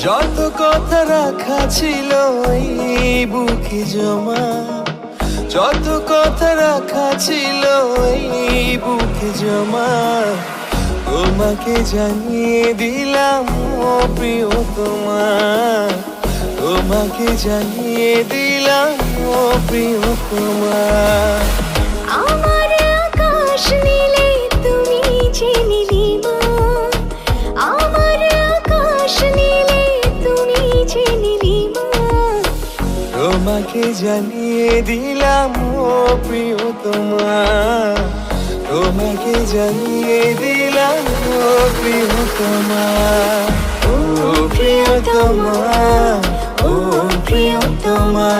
যত কথা রাখা ছিল এই বুকে জমা, যত কথা রাখা ছিল এই বুকে জমা, তোমাকে জানিয়ে দিলাম ও প্রিয়তমা, তোমাকে জানিয়ে দিলাম ও প্রিয়তমা। আমার আকাশ নীলে তুমি যে নীলিমা, আমার আকাশ নীলে তুমি যে নীলিমা, তোমাকে জানিয়ে দিলাম ও প্রিয়তমা, তোমাকে জানিয়ে দিলাম ও প্রিয়তমা, ও প্রিয়তমা, ও প্রিয়তমা।